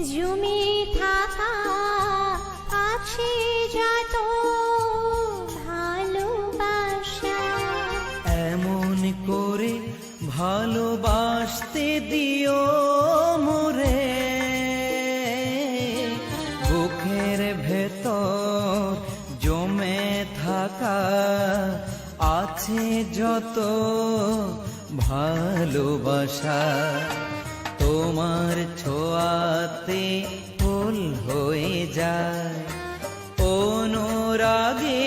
জমে থাকা আছে যত ভালোবাসা, এমন করে ভালোবাসতে দিও মোরে, বুকের ভেতর জমে থাকা আছে যত ভালোবাসা। তোমার ছোঁয়াতে ফুল হয়ে যায় অনুরাগে